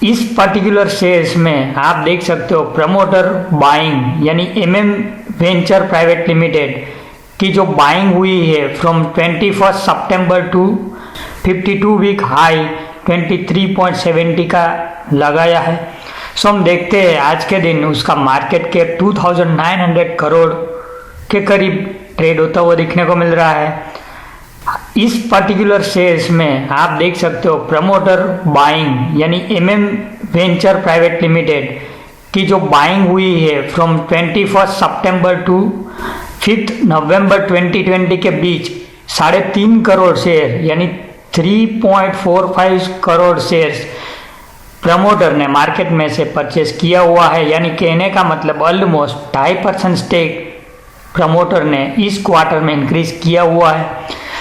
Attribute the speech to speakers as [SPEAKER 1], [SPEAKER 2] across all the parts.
[SPEAKER 1] इस particular shares में आप देख सकते हो प्रमोटर बाइंग यानी एमएम वेंचर प्राइवेट लिमिटेड की जो बाइंग हुई है फ्रॉम 21 सितंबर टू 52 वीक हाई 23.70 का लगाया है। सो हम देखते हैं आज के दिन उसका मार्केट कैप 2900 करोड़ के करीब ट्रेड होता हुआ दिखने को मिल रहा है। इस पर्टिकुलर शेयर्स में आप देख सकते हो प्रमोटर बाइंग यानी एमएम वेंचर प्राइवेट लिमिटेड की जो बाइंग हुई है फ्रॉम 21 सितंबर टू 5 नवंबर 2020 के बीच 3.5 करोड़ शेयर यानी 3.45 करोड़ शेयर्स प्रमोटर ने मार्केट में से परचेस किया हुआ है। यानी कहने का मतलब ऑलमोस्ट 2.5% स्टेक प्रमोटर ने इस क्वार्टर में इंक्रीज किया हुआ है।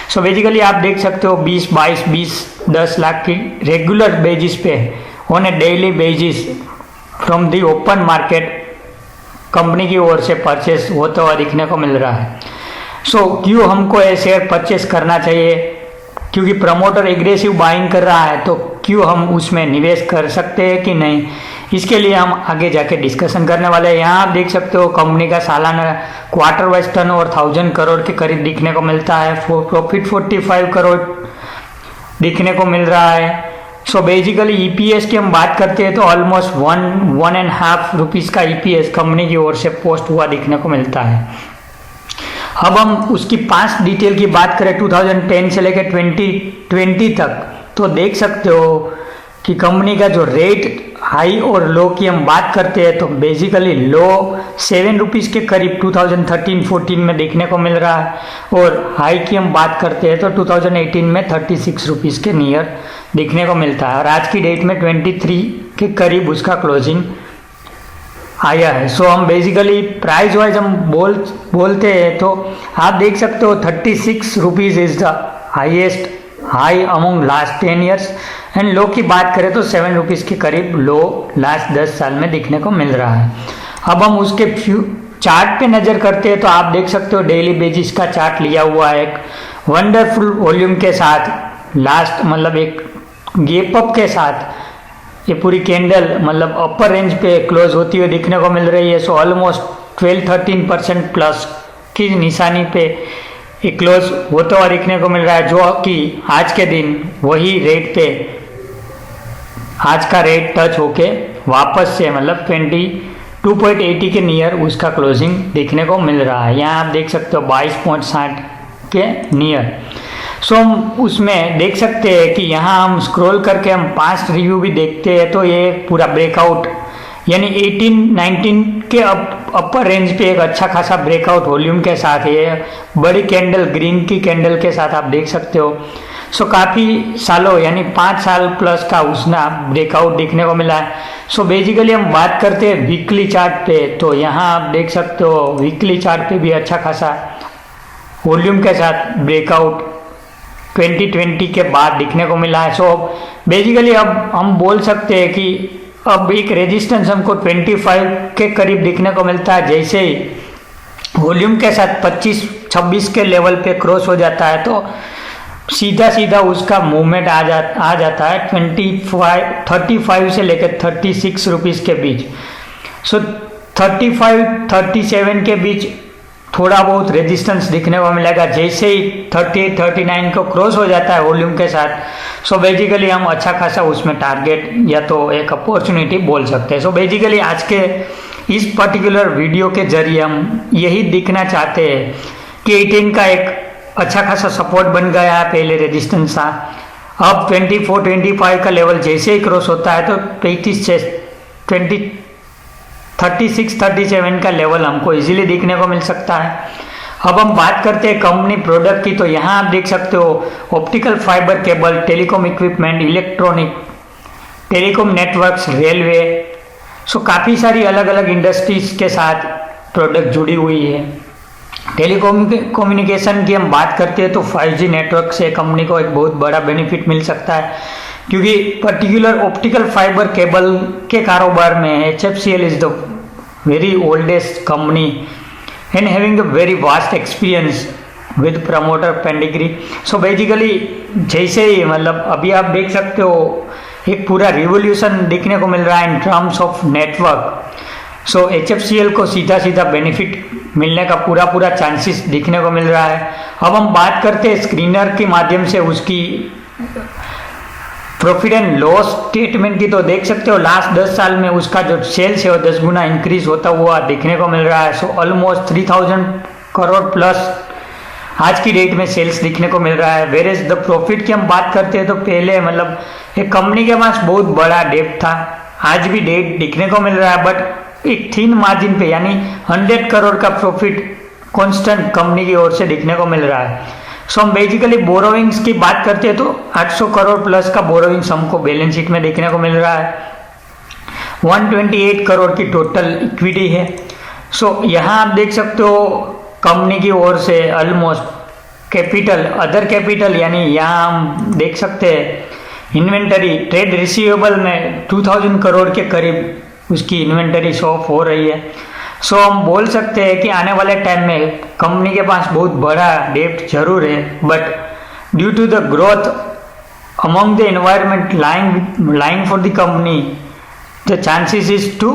[SPEAKER 1] सो बेसिकली आप देख सकते हो 20, 22, 20, 10 लाख की रेगुलर बेसिस पे on A daily basis from the open market company की ओर से परचेस होता हुआ दिखने को मिल रहा है। सो क्यों हमको ये शेयर परचेस करना चाहिए? क्योंकि प्रमोटर एग्रेसिव बाइंग कर रहा है तो क्यों हम उसमें निवेश कर सकते हैं कि नहीं, इसके लिए हम आगे जाके डिस्कशन करने वाले हैं। यहाँ आप देख सकते हो कंपनी का सालाना क्वार्टर वाइज टर्नओवर 1000 करोड़ के करीब दिखने को मिलता है। प्रॉफिट 45 करोड़ दिखने को मिल रहा है। सो बेसिकली ईपीएस की हम बात करते हैं तो ऑलमोस्ट 1.5 रुपीज़ का ईपीएस कंपनी की ओर से पोस्ट हुआ दिखने को मिलता है। अब हम उसकी 5 डिटेल की बात करें 2010 से लेकर 2020 तक तो देख सकते हो कि कंपनी का जो रेट हाई और लो की हम बात करते हैं तो बेसिकली लो 7 रुपीज़ के करीब 2013-14 में देखने को मिल रहा है और हाई की हम बात करते हैं तो 2018 में 36 रुपीज़ के नियर देखने को मिलता है और आज की डेट में 23 के करीब उसका क्लोजिंग आया है। सो हम बेसिकली प्राइस वाइज हम बोलते हैं तो आप देख सकते हो 36 rupees is the highest high among last 10 years and low की बात करें तो 7 रुपीज़ के करीब लो लास्ट 10 साल में दिखने को मिल रहा है। अब हम उसके चार्ट पे नज़र करते हैं तो आप देख सकते हो डेली बेसिस का चार्ट लिया हुआ है एक वंडरफुल वॉल्यूम के साथ लास्ट मतलब एक गैप अप के साथ ये पूरी कैंडल मतलब अपर रेंज पे क्लोज होती हुई दिखने को मिल रही है। सो ऑलमोस्ट 12-13% प्लस की निशानी पे ये क्लोज होता हुआ दिखने को मिल रहा है जो कि आज के दिन वही रेट पे आज का रेट टच होके वापस से मतलब 22.80 के नियर उसका क्लोजिंग देखने को मिल रहा है। यहाँ आप देख सकते हो 22.60 के नियर। सो हम उसमें देख सकते हैं कि यहाँ हम स्क्रॉल करके हम पास्ट रिव्यू भी देखते हैं तो ये पूरा ब्रेकआउट यानी 18-19 के अपर रेंज पे एक अच्छा खासा ब्रेकआउट वॉल्यूम के साथ ये बड़ी कैंडल ग्रीन की कैंडल के साथ आप देख सकते हो। सो काफ़ी सालों यानी 5 साल प्लस का उसना ब्रेकआउट देखने को मिला है। सो बेसिकली हम बात करते हैं वीकली चार्ट पे तो यहाँ आप देख सकते हो वीकली चार्ट पे भी अच्छा खासा वॉल्यूम के साथ ब्रेकआउट 2020 के बाद दिखने को मिला है। सो बेसिकली अब हम बोल सकते हैं कि अब एक रेजिस्टेंस हमको 25 के करीब दिखने को मिलता है। जैसे ही वॉल्यूम के साथ 25-26 के लेवल पे क्रॉस हो जाता है तो सीधा सीधा उसका मूवमेंट आ जाता है 35 से लेकर 36 रुपीज़ के बीच। सो 35-37 के बीच थोड़ा बहुत रेजिस्टेंस दिखने को मिलेगा। जैसे ही 38-39 को क्रॉस हो जाता है वॉल्यूम के साथ सो बेसिकली हम अच्छा खासा उसमें टारगेट या तो एक अपॉर्चुनिटी बोल सकते हैं। सो बेसिकली आज के इस पर्टिकुलर वीडियो के जरिए हम यही दिखना चाहते हैं कि 18 का एक अच्छा खासा सपोर्ट बन गया है, पहले रेजिस्टेंस था। अब 24-25 का लेवल जैसे ही क्रॉस होता है तो 36-37 का लेवल हमको इजीली दिखने को मिल सकता है। अब हम बात करते हैं कंपनी प्रोडक्ट की तो यहाँ आप देख सकते हो optical fibre cable, telecom equipment, electronic, telecom networks, railway. So काफ़ी सारी अलग अलग इंडस्ट्रीज के साथ प्रोडक्ट जुड़ी हुई है। कम्युनिकेशन की हम बात करते हैं तो 5G नेटवर्क से कंपनी को एक बहुत बड़ा बेनिफिट मिल सकता है क्योंकि पर्टिकुलर ऑप्टिकल फाइबर केबल के कारोबार में HFCL is the very oldest company and having the very vast experience with promoter pedigree. So basically जैसे ही मतलब अभी आप देख सकते हो एक पूरा रिवोल्यूशन दिखने को मिल रहा है in terms of network. So HFCL को सीधा सीधा बेनिफिट मिलने का पूरा चांसेस दिखने को मिल रहा है। अब हम बात करते हैं स्क्रीनर के माध्यम से उसकी प्रॉफिट एंड लॉस स्टेटमेंट की, तो देख सकते हो लास्ट 10 साल में उसका जो सेल्स है वो 10 गुना इंक्रीज होता हुआ देखने को मिल रहा है। सो ऑलमोस्ट 3000 करोड़ प्लस आज की डेट में सेल्स दिखने को मिल रहा है। वेर एज द प्रॉफिट की हम बात करते हैं तो पहले मतलब एक कंपनी के पास बहुत बड़ा डेट था, आज भी डेट दिखने को मिल रहा है, बट एक थिन मार्जिन पे, यानी 100 करोड़ का प्रॉफिट कॉन्स्टेंट कंपनी की ओर से दिखने को मिल रहा है। सो हम बेसिकली बोरोविंग्स की बात करते हैं तो 800 करोड़ प्लस का बोरोविंग्स हमको बैलेंस शीट में देखने को मिल रहा है। 128 करोड़ की टोटल इक्विटी है। सो यहाँ आप देख सकते हो कंपनी की ओर से ऑलमोस्ट कैपिटल, अदर कैपिटल, यानी यहाँ हम देख सकते हैं इन्वेंटरी, ट्रेड रिसीवेबल में 2000 करोड़ के करीब उसकी इन्वेंटरी शो ऑफ हो रही है। सो हम बोल सकते हैं कि आने वाले टाइम में कंपनी के पास बहुत बड़ा डेप्ट जरूर है, but due to the growth among the environment lying for the company, the chances is to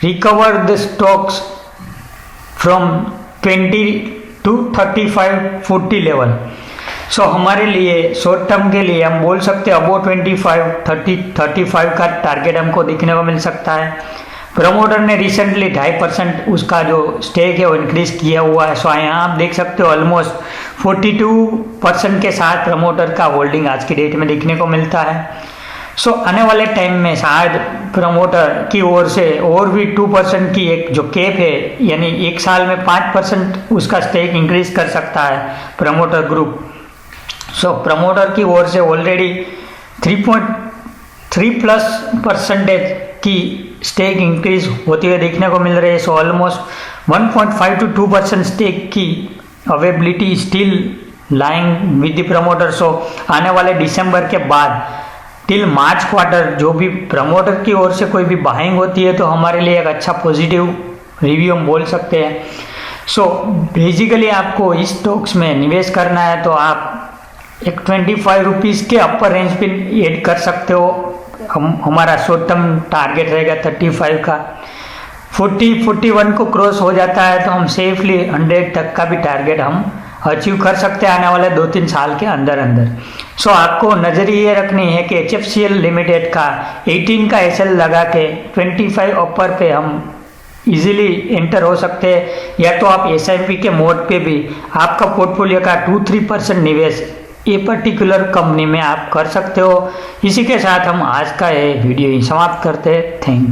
[SPEAKER 1] recover the stocks from 20 to 35-40 level. So हमारे लिए शॉर्ट टर्म के लिए हम बोल सकते हैं अबो 25-30-35 का टारगेट हमको दिखने को मिल सकता है। प्रमोटर ने रिसेंटली 2.5% उसका जो स्टेक है वो इंक्रीज किया हुआ है। सो यहाँ आप देख सकते हो ऑलमोस्ट 42% के साथ प्रमोटर का होल्डिंग आज की डेट में देखने को मिलता है। सो आने वाले टाइम में शायद प्रमोटर की ओर से और भी 2% की एक जो कैप है, यानी एक साल में 5% उसका स्टेक इंक्रीज कर सकता है प्रमोटर ग्रुप। सो प्रमोटर की ओर से ऑलरेडी 3.3+% की स्टेक इंक्रीज होती हुई देखने को मिल रही है। सो ऑलमोस्ट 1.5 to 2% स्टेक की availability still lying with the promoter. So आने वाले दिसंबर के बाद टिल मार्च क्वार्टर जो भी प्रमोटर की ओर से कोई भी बाइंग होती है तो हमारे लिए एक अच्छा पॉजिटिव रिव्यू हम बोल सकते हैं। सो बेसिकली आपको इस स्टॉक्स में निवेश करना है तो आप एक 25 रुपीज़ के अपर रेंज पे ऐड कर सकते हो। हमारा शॉर्ट टर्म टारगेट रहेगा 35 का। 40-41 को क्रॉस हो जाता है तो हम सेफली 100 तक का भी टारगेट हम अचीव कर सकते हैं आने वाले 2-3 साल के अंदर। सो आपको नज़र ये रखनी है कि HFCL लिमिटेड का 18 का SL लगा के 25 अपर पे हम इजीली एंटर हो सकते हैं, या तो आप SIP के मोड पे भी आपका पोर्टफोलियो का 2-3% निवेश ये पर्टिकुलर कंपनी में आप कर सकते हो। इसी के साथ हम आज का ये वीडियो ही समाप्त करते हैं। Thank you.